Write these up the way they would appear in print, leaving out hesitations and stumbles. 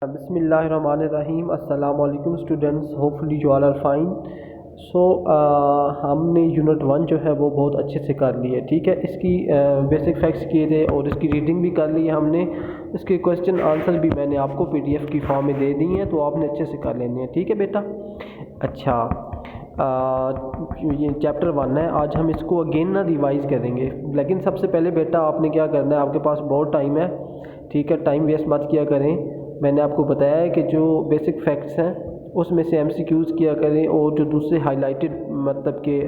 बिस्मिल्लाहिर्रहमानिर्रहीम। अस्सलाम वालेकुम students, hopefully you all are fine. So हमने यूनिट 1 जो है वो बहुत अच्छे से कर ली है। ठीक है, इसकी बेसिक फैक्ट्स किए थे और इसकी रीडिंग भी कर ली है हमने। इसके क्वेश्चन आंसर भी मैंने आपको पीडीएफ की फॉर्म में दे दी हैं, तो आपने अच्छे से कर लेने हैं। ठीक है बेटा। अच्छा, ये चैप्टर 1 है। आज हम इसको अगेन ना रिवाइज़ करेंगे, लेकिन सबसे पहले बेटा आपने क्या करना है, आपके पास बहुत टाइम है। ठीक है, टाइम वेस्ट मत किया करें। मैंने आपको बताया है कि जो बेसिक फैक्ट्स हैं उसमें से एमसीक्यूज़ किया करें, और जो दूसरे हाईलाइटेड मतलब के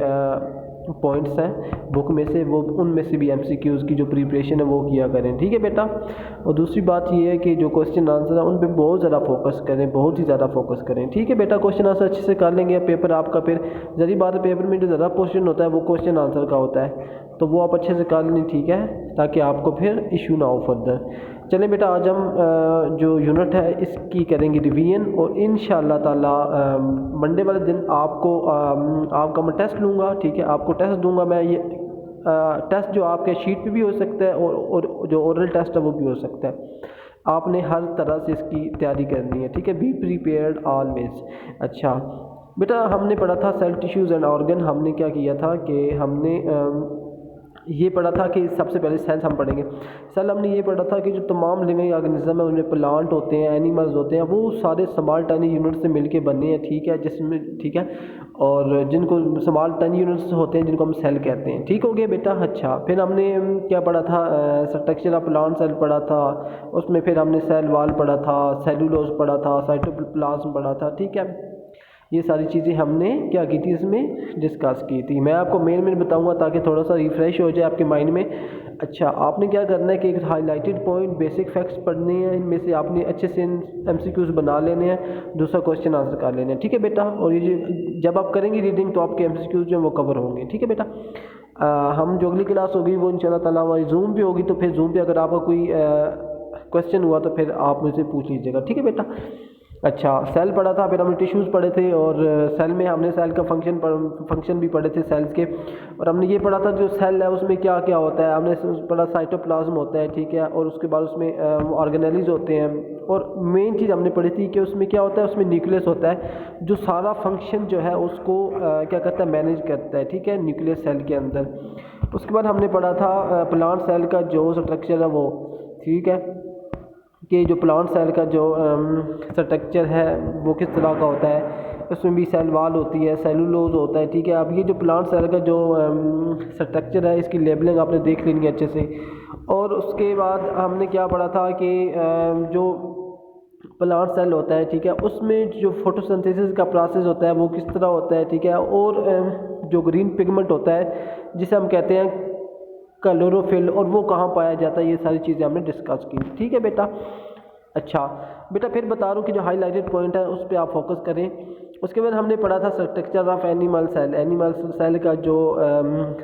पॉइंट्स हैं बुक में से, वो उनमें से भी एमसीक्यूज़ की जो प्रिपरेशन है वो किया करें। ठीक है बेटा। और दूसरी बात ये है कि जो क्वेश्चन आंसर है उन पे बहुत ज़्यादा फोकस करें, बहुत ही ज़्यादा फोकस करें। ठीक है बेटा, क्वेश्चन आंसर अच्छे से कर लेंगे। पेपर आपका फिर जरी बात है, पेपर में जो ज़्यादा क्वेश्चन होता है वो क्वेश्चन आंसर का होता है, तो वो आप अच्छे से कर लें। ठीक है, ताकि आपको फिर इशू ना हो फर्दर। चलें बेटा, आज हम जो यूनिट है इसकी करेंगे रिवीजन, और इंशाअल्लाह ताला मंडे वाले दिन आपका मैं टेस्ट लूँगा। ठीक है, आपको टेस्ट दूंगा मैं। ये टेस्ट जो आपके शीट पे भी हो सकता है, और जो ओरल टेस्ट है वो भी हो सकता है। आपने हर तरह से इसकी तैयारी करनी है। ठीक है, बी प्रीपेयर्ड ऑलवेज। अच्छा बेटा, हमने पढ़ा था सेल टिश्यूज़ एंड ऑर्गन। हमने क्या किया था कि हमने ये पढ़ा था कि सबसे पहले सेल्स हम पढ़ेंगे। सेल हमने ये पढ़ा था कि जो तमाम लिविंग ऑर्गेनिज्म है, उनमें प्लांट होते हैं, एनिमल्स होते हैं, वो सारे स्मॉल टाइनी यूनिट से मिलके बने हैं। ठीक है, जिसमें ठीक है, और जिनको स्मॉल टाइनी यूनिट्स होते हैं जिनको हम सेल कहते हैं। ठीक हो गया बेटा। अच्छा, फिर हमने क्या पढ़ा था, स्ट्रक्चर ऑफ प्लांट सेल पढ़ा था। उसमें फिर हमने सेल वॉल पढ़ा था, सेलुलोज पढ़ा था, साइटोप्लाज्म पढ़ा था। ठीक है, ये सारी चीज़ें हमने क्या की थी, इसमें डिस्कस की थी। मैं आपको मेन बताऊंगा ताकि थोड़ा सा रिफ़्रेश हो जाए आपके माइंड में। अच्छा, आपने क्या करना है कि एक हाईलाइटेड पॉइंट बेसिक फैक्ट्स पढ़ने हैं, इनमें से आपने अच्छे से एमसीक्यूज़ बना लेने हैं, दूसरा क्वेश्चन आंसर कर लेने हैं। ठीक है बेटा। और ये जब आप करेंगे रीडिंग तो आपके एमसीक्यूज़ जो हैं वो कवर होंगे। ठीक है बेटा। हम जो अगली क्लास होगी वो इंशाल्लाह ताला हमारी जूम पे होगी, तो फिर जूम पे अगर आपका कोई क्वेश्चन हुआ तो फिर आप मुझसे पूछ लीजिएगा। ठीक है बेटा। अच्छा, सेल पढ़ा था, फिर हमने टिश्यूज़ पढ़े थे, और सेल में हमने सेल का फंक्शन भी पढ़े थे सेल्स के। और हमने ये पढ़ा था जो सेल है उसमें क्या क्या होता है। हमने पढ़ा साइटोप्लाज्म होता है। ठीक है, और उसके बाद उसमें ऑर्गेनेलीज होते हैं, और मेन चीज़ हमने पढ़ी थी कि उसमें क्या होता है, उसमें न्यूक्लियस होता है जो सारा फंक्शन जो है उसको क्या करता है, मैनेज करता है। ठीक है, न्यूक्लियस सेल के अंदर। उसके बाद हमने पढ़ा था प्लांट सेल का जो स्ट्रक्चर है वो। ठीक है, कि जो प्लांट सेल का जो स्ट्रक्चर है वो किस तरह का होता है। उसमें भी सेल वाल होती है, सेलुलोज होता है। ठीक है, अब ये जो प्लांट सेल का जो स्ट्रक्चर है इसकी लेबलिंग आपने देख लेनी है अच्छे से। और उसके बाद हमने क्या पढ़ा था कि जो प्लांट सेल होता है, ठीक है, उसमें जो फोटोसिंथेसिस का प्रोसेस होता है वो किस तरह होता है। ठीक है, और जो ग्रीन पिगमेंट होता है जिसे हम कहते हैं क्लोरोफिल, और वो कहाँ पाया जाता है, ये सारी चीज़ें हमने डिस्कस की। ठीक है बेटा। अच्छा बेटा, फिर बता रहा हूँ कि जो हाईलाइटेड पॉइंट है उस पर आप फोकस करें। उसके बाद हमने पढ़ा था structure of animal cell. Animal cell का जो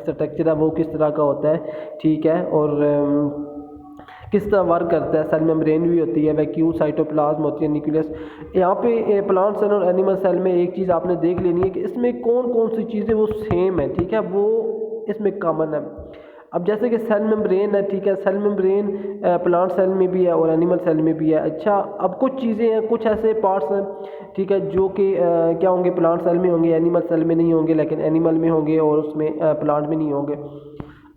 स्ट्रक्चर है वो किस तरह का होता है। ठीक है, और किस तरह वर्क करता है। सेल मेम्ब्रेन भी होती है, वैक्यूल, साइटोप्लाज्म होती है, न्यूक्लियस। यहाँ पे प्लांट सेल और एनिमल सेल में एक चीज़ आपने देख लेनी है कि इसमें कौन कौन सी चीज़ें वो सेम है। ठीक है, वो इसमें कॉमन है। अब जैसे कि सेल मेम्ब्रेन है, ठीक है, सेल मेम्ब्रेन प्लांट सेल में भी है और एनिमल सेल में भी है। अच्छा, अब कुछ चीज़ें हैं, कुछ ऐसे पार्ट्स हैं, ठीक है, जो कि क्या होंगे, प्लांट सेल में होंगे, एनिमल सेल में नहीं होंगे, लेकिन एनिमल में होंगे और उसमें प्लांट में नहीं होंगे।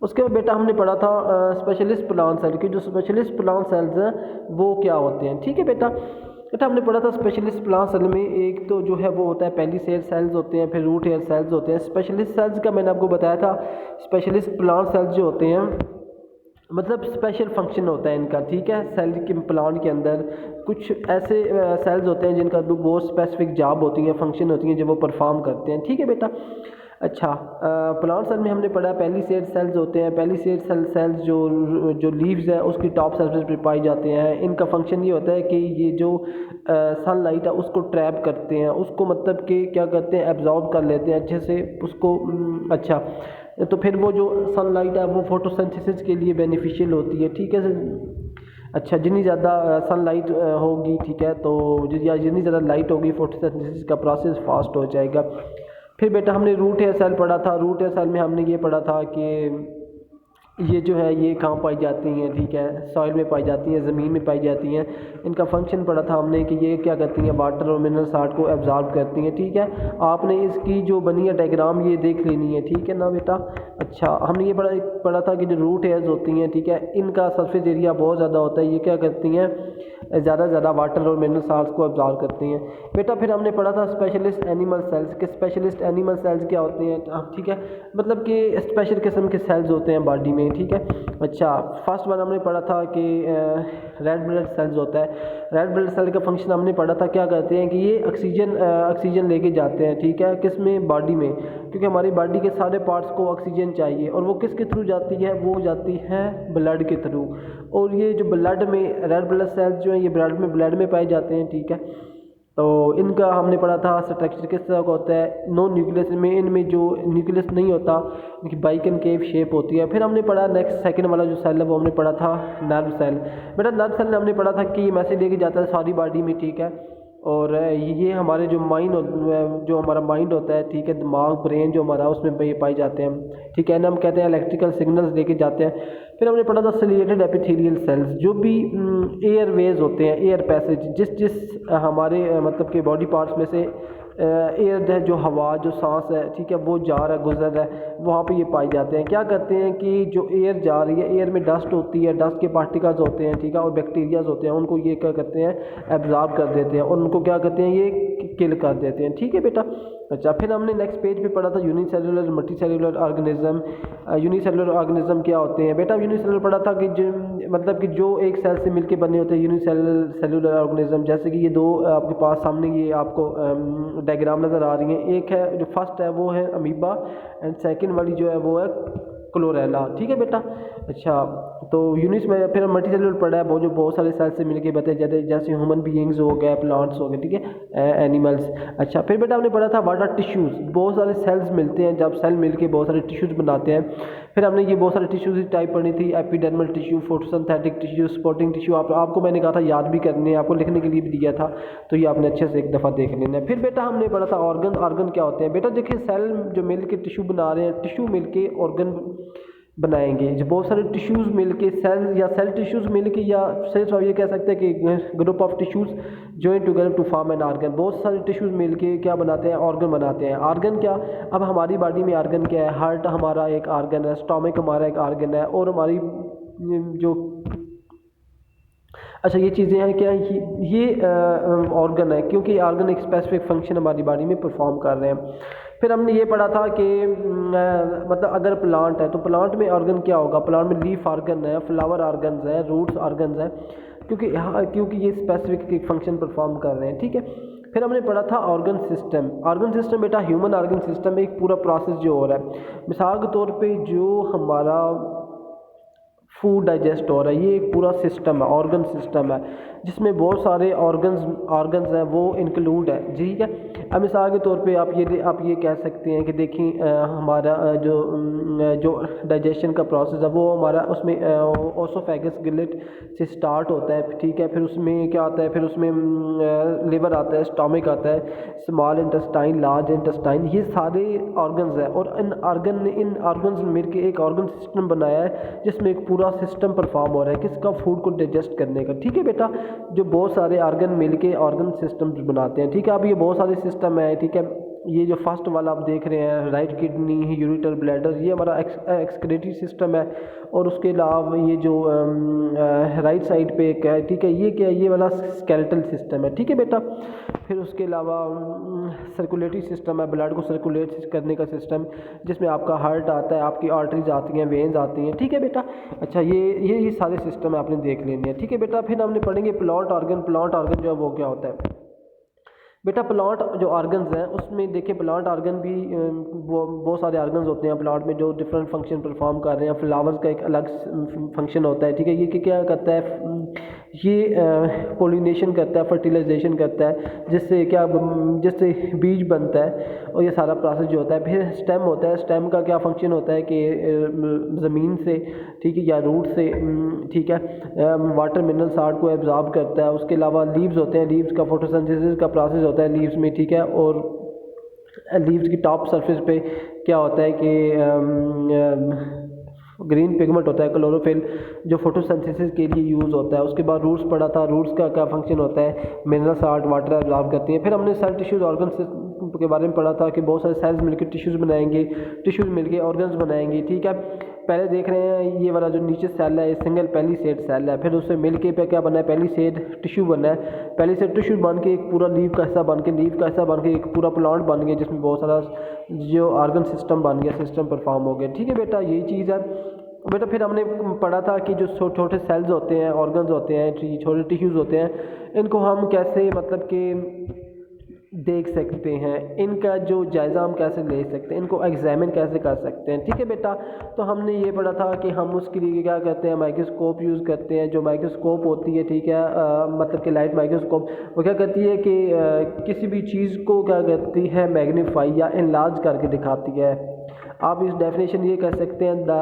उसके बाद बेटा हमने पढ़ा था स्पेशलिस्ट प्लांट सेल की। जो स्पेशलिस्ट प्लांट सेल्स हैं वो क्या होते हैं। ठीक है बेटा। बेटा हमने पढ़ा था स्पेशलिस्ट प्लांट सेल में एक तो जो है वो होता है पेलिसेड सेल्स होते हैं, फिर रूट हेयर सेल्स होते हैं। स्पेशलिस्ट सेल्स का मैंने आपको बताया था, स्पेशलिस्ट प्लांट सेल्स जो होते हैं मतलब स्पेशल फंक्शन होता है इनका। ठीक है, सेल के प्लांट के अंदर कुछ ऐसे सेल्स होते हैं जिनका बहुत स्पेसिफिक जॉब होती है, फंक्शन होती हैं जो वो परफॉर्म करते हैं। ठीक है बेटा। अच्छा, प्लांट सेल में हमने पढ़ा पेलिसेड सेल्स होते हैं। पेलिसेड सेल्स जो लीव्स है उसकी टॉप सरफेस पर पाई जाते हैं। इनका फंक्शन ये होता है कि ये जो सनलाइट है उसको ट्रैप करते हैं, उसको मतलब कि क्या करते हैं, एब्जॉर्ब कर लेते हैं अच्छे से उसको। अच्छा, तो फिर वो जो सनलाइट है वो फोटोसिंथेसिस के लिए बेनिफिशियल होती है। ठीक है। अच्छा, जितनी ज़्यादा सनलाइट होगी, ठीक है, तो जितनी ज़्यादा लाइट होगी फोटोसिंथेसिस का प्रोसेस फास्ट हो जाएगा। फिर बेटा हमने रूट हेयर सेल पढ़ा था। रूट हेयर सेल में हमने ये पढ़ा था कि ये जो है ये कहाँ पाई जाती हैं, ठीक है, सॉइल में पाई जाती हैं, ज़मीन में पाई जाती हैं। इनका फंक्शन पढ़ा था हमने कि ये क्या करती हैं, वाटर और मिनरल साल्ट को एब्जॉर्ब करती हैं, ठीक है। आपने इसकी जो बनी है डायग्राम ये देख लेनी है, ठीक है ना बेटा। अच्छा, हमने ये पढ़ा था कि जो रूट हेयर्स होती हैं, ठीक है, इनका सरफेस एरिया बहुत ज़्यादा होता है। ये क्या करती हैं, ज़्यादा से ज़्यादा वाटर और मिनरल साल्ट को एब्जॉर्ब करती हैं बेटा। फिर हमने पढ़ा था स्पेशलिस्ट एनिमल सेल्स के। स्पेशलिस्ट एनिमल सेल्स क्या होते हैं, ठीक है, मतलब कि स्पेशल किस्म के सेल्स होते हैं बॉडी में, ठीक है। अच्छा, फर्स्ट वन हमने पढ़ा था कि रेड ब्लड सेल्स होता है। रेड ब्लड सेल का फंक्शन हमने पढ़ा था, क्या करते हैं कि ये ऑक्सीजन लेके जाते हैं, ठीक है, किस में, बॉडी में, क्योंकि हमारी बॉडी के सारे पार्ट्स को ऑक्सीजन चाहिए। और वो किसके थ्रू जाती है, वो जाती है ब्लड के थ्रू। और ये जो ब्लड में रेड ब्लड सेल्स जो है ये ब्लड में पाए जाते हैं, ठीक है। तो इनका हमने पढ़ा था स्ट्रक्चर किस तरह का होता है, नो न्यूक्लियस में, इनमें जो न्यूक्लियस नहीं होता, इनकी बाइकनकेव शेप होती है। फिर हमने पढ़ा नेक्स्ट सेकंड वाला जो सेल है वो हमने पढ़ा था नर्व सेल। बेटा नर्व सेल हमने पढ़ा था कि मैसेज लेके जाता है सारी बॉडी में, ठीक है। और ये हमारे जो जो हमारा माइंड होता है, ठीक है, दिमाग ब्रेन जो हमारा उसमें ये पाए जाते हैं, ठीक है ना, हम कहते हैं इलेक्ट्रिकल सिग्नल्स लेके जाते हैं। फिर हमने पढ़ा था सिलिएटेड एपिथेलियल सेल्स, जो भी एयरवेज होते हैं, एयर पैसेज, जिस हमारे मतलब कि बॉडी पार्ट्स में से एयर है, जो हवा, जो सांस है, ठीक है, वो जा रहा है, गुजर रहा है, वहाँ पे ये पाए जाते हैं। क्या करते हैं कि जो एयर जा रही है, एयर में डस्ट होती है, डस्ट के पार्टिकल्स होते हैं, ठीक है, और बैक्टीरियाज होते हैं, उनको ये क्या करते हैं, एब्जॉर्ब कर देते हैं, और उनको क्या करते हैं, ये किल कर देते हैं, ठीक है बेटा। अच्छा, फिर हमने नेक्स्ट पेज पे पढ़ा था unicellular multicellular organism. Unicellular organism क्या होते हैं बेटा, यूनिसेलुलर पढ़ा था कि मतलब कि जो एक सेल से मिलके बने होते हैं यूनिसेलुलर ऑर्गेनिज्म। जैसे कि ये दो आपके पास सामने ये आपको डायग्राम नज़र आ रही हैं। एक है जो फर्स्ट है वो है अमीबा, एंड सेकंड वाली जो है वो है क्लोरेला, ठीक है बेटा। अच्छा, तो यूनिट्स में फिर मल्टी सेलुलर पढ़ा है, वो जो बहुत सारे सेल से मिलके बताए जाते हैं, जैसे ह्यूमन बीइंग्स हो गए, प्लांट्स हो गए, ठीक है, एनिमल्स। अच्छा, फिर बेटा हमने पढ़ा था व्हाट आर टिश्यूज़। बहुत सारे सेल्स मिलते हैं, जब सेल मिलके बहुत सारे टिश्यूज़ बनाते हैं। फिर हमने ये बहुत सारे टिश्यूज़ की टाइप पढ़ी थी, epidermal tissue, photosynthetic tissue, spotting tissue. आपको मैंने कहा था याद भी करने, आपको लिखने के लिए भी दिया था, तो ये आपने अच्छे से एक दफ़ा देख लेना है। फिर बेटा हमने पढ़ा था ऑर्गन क्या होते हैं। बेटा देखिए, सेल जो मिल के टिश्यू बना रहे हैं, टिश्यू मिल के ऑर्गन बनाएंगे। जो बहुत सारे टिश्यूज़ मिलके सेल या सेल टिश्यूज़ मिलके, या सिर्फ आप ये कह सकते हैं कि group of tissues join together to form an organ. बहुत सारे टिश्यूज़ मिलके क्या बनाते हैं, ऑर्गन बनाते हैं। ऑर्गन क्या, अब हमारी बॉडी में ऑर्गन क्या है, हार्ट हमारा एक ऑर्गन है, स्टोमक हमारा एक ऑर्गन है, और हमारी जो अच्छा ये चीज़ें हैं क्या, ये ऑर्गन है, क्योंकि ऑर्गन एक स्पेसिफिक फंक्शन हमारी बॉडी में परफॉर्म कर रहे हैं। फिर हमने ये पढ़ा था कि मतलब अगर प्लांट है तो प्लांट में ऑर्गन क्या होगा। प्लांट में लीफ ऑर्गन है, फ्लावर ऑर्गन्स है, रूट्स ऑर्गन्स है, क्योंकि ये स्पेसिफिक एक फंक्शन परफॉर्म कर रहे हैं, ठीक है। फिर हमने पढ़ा था ऑर्गन सिस्टम। ऑर्गन सिस्टम बेटा ह्यूमन ऑर्गन सिस्टम में एक पूरा प्रोसेस जो हो रहा है। मिसाल के तौर पे जो हमारा फूड डाइजेस्ट हो रहा है, ये एक पूरा सिस्टम है, ऑर्गन सिस्टम है, जिसमें बहुत सारे ऑर्गन्स हैं वो इंक्लूड है, ठीक है। अब मिसाल के तौर पे आप ये कह सकते हैं कि देखिए हमारा जो डाइजेशन का प्रोसेस है वो हमारा उसमें ओसोफेगस गिलेट से स्टार्ट होता है, ठीक है। फिर उसमें क्या आता है, फिर उसमें लिवर आता है, स्टमक आता है, स्मॉल इंटेस्टाइन, लार्ज इंटेस्टाइन, ये सारे ऑर्गन्स हैं। और इन ऑर्गन्स ने मिलकर एक ऑर्गन सिस्टम बनाया है, जिसमें एक पूरा सिस्टम परफॉर्म हो रहा है किसका, फूड को डाइजेस्ट करने का, ठीक है बेटा। जो बहुत सारे ऑर्गन मिलके ऑर्गन सिस्टम बनाते हैं, ठीक है। अब ये बहुत सारे सिस्टम है, ठीक है। ये जो फर्स्ट वाला आप देख रहे हैं, राइट किडनी, यूरिटर ब्लैडर, ये हमारा एक्सक्रीटरी सिस्टम है। और उसके अलावा ये जो राइट साइड पे एक है, ठीक है, ये क्या है, ये वाला स्केलेटल सिस्टम है, ठीक है बेटा। फिर उसके अलावा सर्कुलेटरी सिस्टम है, ब्लड को सर्कुलेट करने का सिस्टम, जिसमें आपका हार्ट आता है, आपकी आर्टरीज आती हैं, वेन्स आती हैं, ठीक है बेटा। अच्छा, ये सारे सिस्टम आपने देख लेने हैं, ठीक है बेटा। फिर हमने पढ़ेंगे प्लांट ऑर्गन जो है वो क्या होता है बेटा। प्लांट जो ऑर्गन्स हैं उसमें देखिए, प्लांट ऑर्गन भी वो बहुत सारे ऑर्गन्स होते हैं प्लांट में जो डिफरेंट फंक्शन परफॉर्म कर रहे हैं। फ्लावर्स का एक अलग फंक्शन होता है, ठीक है। ये क्या करता है, ये पोलिनेशन करता है, फर्टिलाइजेशन करता है, जिससे बीज बनता है, और ये सारा प्रोसेस जो होता है। फिर स्टेम होता है, स्टेम का क्या फंक्शन होता है कि ज़मीन से, ठीक है, या रूट से, ठीक है, वाटर मिनरल साल्ट को एब्जॉर्ब करता है। उसके अलावा लीव्स होते हैं, लीव्स का फोटोसिंथेसिस का प्रोसेस होता है लीव्स में, ठीक है। और लीव्स की टॉप सरफेस पे क्या होता है कि ग्रीन पिगमेंट होता है क्लोरोफिल, जो फोटोसिंथेसिस के लिए यूज़ होता है। उसके बाद रूट्स पढ़ा था, रूट्स का क्या फंक्शन होता है, मिनरल साल्ट वाटर एब्जॉर्ब करती हैं। फिर हमने सेल टिश्यूज़ ऑर्गन के बारे में पढ़ा था कि बहुत सारे सेल्स मिलकर टिश्यूज़ बनाएंगे, टिश्यूज़ मिलकर ऑर्गन्स बनाएंगे, ठीक है। पहले देख रहे हैं ये वाला जो नीचे सेल है, ये सिंगल पेलिसेड सेल है, फिर उससे मिलके पे क्या बना है, पेलिसेड टिश्यू बना है। पेलिसेड टिश्यू बन के एक पूरा लीफ का हिस्सा बन के, लीफ का हिस्सा बन के एक पूरा प्लांट बन गया, जिसमें बहुत सारा जो ऑर्गन सिस्टम बन गया, सिस्टम परफॉर्म हो गया, ठीक है बेटा, यही चीज़ है बेटा। फिर हमने पढ़ा था कि जो छोटे सेल्स होते हैं, ऑर्गन्स होते हैं, छोटे टिश्यूज़ होते हैं, इनको हम कैसे मतलब कि देख सकते हैं, इनका जो जायज़ा हम कैसे ले सकते हैं, इनको एग्जामिन कैसे कर सकते हैं, ठीक है बेटा। तो हमने ये पढ़ा था कि हम उसके लिए क्या करते हैं, माइक्रोस्कोप यूज़ करते हैं। जो माइक्रोस्कोप होती है, ठीक है, मतलब कि लाइट माइक्रोस्कोप, वो क्या करती है कि किसी भी चीज़ को क्या करती है, मैग्नीफाई या इनलार्ज करके दिखाती है। आप इस डेफिनेशन ये कह सकते हैं, the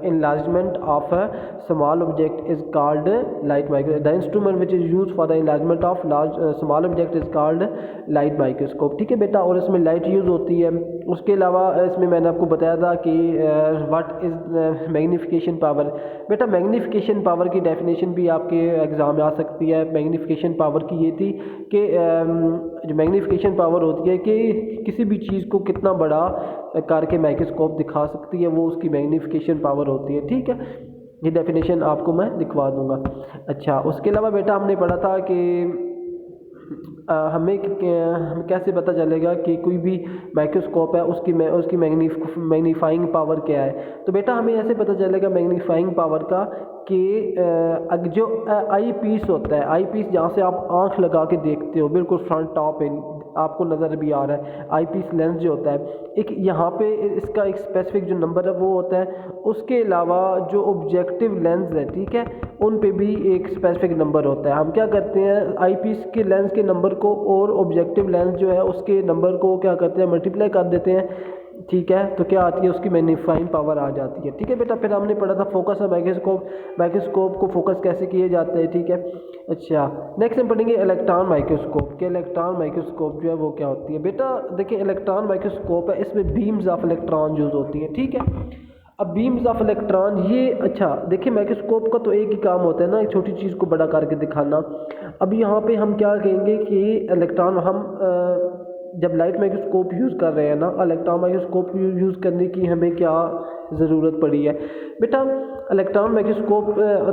enlargement of a small object is called light microscope. The instrument which is used for the enlargement of large small object is called light microscope, ठीक है बेटा। और इसमें लाइट यूज़ होती है। उसके अलावा इसमें मैंने आपको बताया था कि व्हाट इज़ मैग्नीफिकेशन पावर। बेटा मैग्नीफिकेशन पावर की डेफिनेशन भी आपके एग्ज़ाम में आ सकती है। मैग्नीफिकेशन पावर की ये थी कि जो मैग्नीफिकेशन पावर होती है कि किसी भी चीज़ को कितना बड़ा करके माइक्रोस्कोप दिखा सकती है, वो उसकी मैग्नीफिकेशन पावर होती है, ठीक है। ये डेफिनेशन आपको मैं दिखवा दूंगा। अच्छा, उसके अलावा बेटा हमने पढ़ा था कि हमें कैसे पता चलेगा कि कोई भी माइक्रोस्कोप है उसकी मैग्नीफाइंग पावर क्या है। तो बेटा हमें ऐसे पता चलेगा मैग्नीफाइंग पावर का कि जो आई पीस होता है, आई पीस जहाँ से आप आंख लगा के देखते हो, बिल्कुल फ्रंट टॉप पे आपको नज़र भी आ रहा है, आई पीस लेंस जो होता है, एक यहाँ पे इसका एक स्पेसिफिक जो नंबर है वो होता है। उसके अलावा जो ऑब्जेक्टिव लेंस है, ठीक है, उन पे भी एक स्पेसिफिक नंबर होता है। हम क्या करते हैं, आई पीस के लेंस के नंबर को और ऑब्जेक्टिव लेंस जो है उसके नंबर को क्या करते हैं, मल्टीप्लाई कर देते हैं, ठीक है। तो क्या आती है, उसकी मैग्नीफाइंग पावर आ जाती है, ठीक है बेटा। फिर हमने पढ़ा था फोकस है माइक्रोस्कोप, माइक्रोस्कोप को फोकस कैसे किए जाते हैं, ठीक है। अच्छा, नेक्स्ट हम पढ़ेंगे इलेक्ट्रॉन माइक्रोस्कोप के। इलेक्ट्रॉन माइक्रोस्कोप जो है वो क्या होती है बेटा, देखिए इलेक्ट्रॉन माइक्रोस्कोप है, इसमें बीम्स ऑफ इलेक्ट्रॉन यूज़ होती है, ठीक है। अब बीम्स ऑफ इलेक्ट्रॉन ये, अच्छा देखिए माइक्रोस्कोप का तो एक ही काम होता है ना, एक छोटी चीज़ को बड़ा करके दिखाना। अब यहाँ पे हम क्या कहेंगे कि इलेक्ट्रॉन हम जब लाइट माइक्रोस्कोप यूज़ कर रहे हैं ना, इलेक्ट्रॉन माइक्रोस्कोप यूज़ करने की हमें क्या ज़रूरत पड़ी है बेटा। इलेक्ट्रॉन माइक्रोस्कोप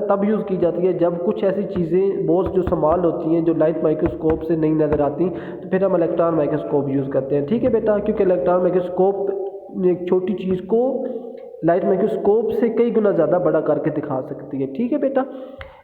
तब यूज़ की जाती है जब कुछ ऐसी चीज़ें बहुत जो संभाल होती हैं जो लाइट माइक्रोस्कोप से नहीं नज़र आती, तो फिर हम इलेक्ट्रॉन माइक्रोस्कोप यूज़ करते हैं, ठीक है बेटा। क्योंकि इलेक्ट्रॉन माइक्रोस्कोप एक छोटी चीज़ को लाइट माइक्रोस्कोप से कई गुना ज़्यादा बड़ा करके दिखा सकती है, ठीक है बेटा।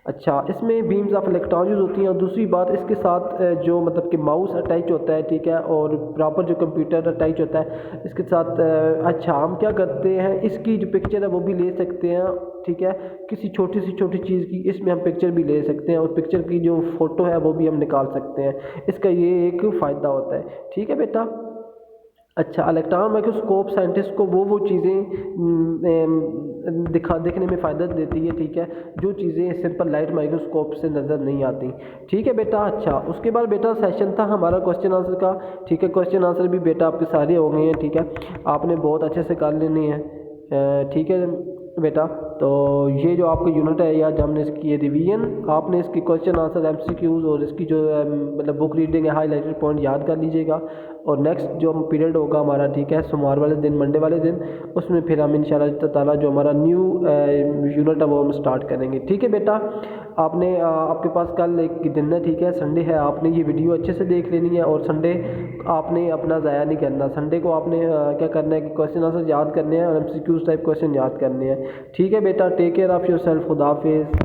अच्छा, इसमें बीम्स ऑफ इलेक्ट्रॉन यूज़ होती हैं। और दूसरी बात, इसके साथ जो मतलब कि माउस अटैच होता है, ठीक है, और प्रॉपर जो कंप्यूटर अटैच होता है इसके साथ। अच्छा, हम क्या करते हैं, इसकी जो पिक्चर है वो भी ले सकते हैं, ठीक है, किसी छोटी चीज़ की इसमें हम पिक्चर भी ले सकते हैं, और पिक्चर की जो फ़ोटो है वो भी हम निकाल सकते हैं। इसका ये एक फ़ायदा होता है, ठीक है बेटा। अच्छा, इलेक्ट्रॉन माइक्रोस्कोप साइंटिस्ट को वो चीज़ें देखने में फ़ायदा देती है, ठीक है, जो चीज़ें सिंपल लाइट माइक्रोस्कोप से नज़र नहीं आती, ठीक है बेटा। अच्छा, उसके बाद बेटा सेशन था हमारा क्वेश्चन आंसर का, ठीक है। क्वेश्चन आंसर भी बेटा आपके सारे हो गए हैं, ठीक है, आपने बहुत अच्छे से कर लेने हैं, ठीक है बेटा। तो ये जो आपका यूनिट है, या हमने इसकी ये रिवीजन, आपने इसकी क्वेश्चन आंसर एमसीक्यूज़ और इसकी जो मतलब बुक रीडिंग है, हाईलाइटेड पॉइंट याद कर लीजिएगा। और नेक्स्ट जो पीरियड होगा हमारा, ठीक है, सोमवार वाले दिन, मंडे वाले दिन, उसमें फिर हम इंशाल्लाह ताला जो हमारा न्यू यूनिट है वो हम स्टार्ट करेंगे, ठीक है बेटा। आपने आपके पास कल एक दिन है, ठीक है, संडे है, आपने ये वीडियो अच्छे से देख लेनी है। और संडे आपने अपना ज़ाया नहीं करना, संडे को आपने क्या करना है कि क्वेश्चन आंसर याद करने हैं और एमसीक्यूज़ टाइप क्वेश्चन याद करने हैं, ठीक है बेटा। Take care of yourself, खुदा हाफिज़।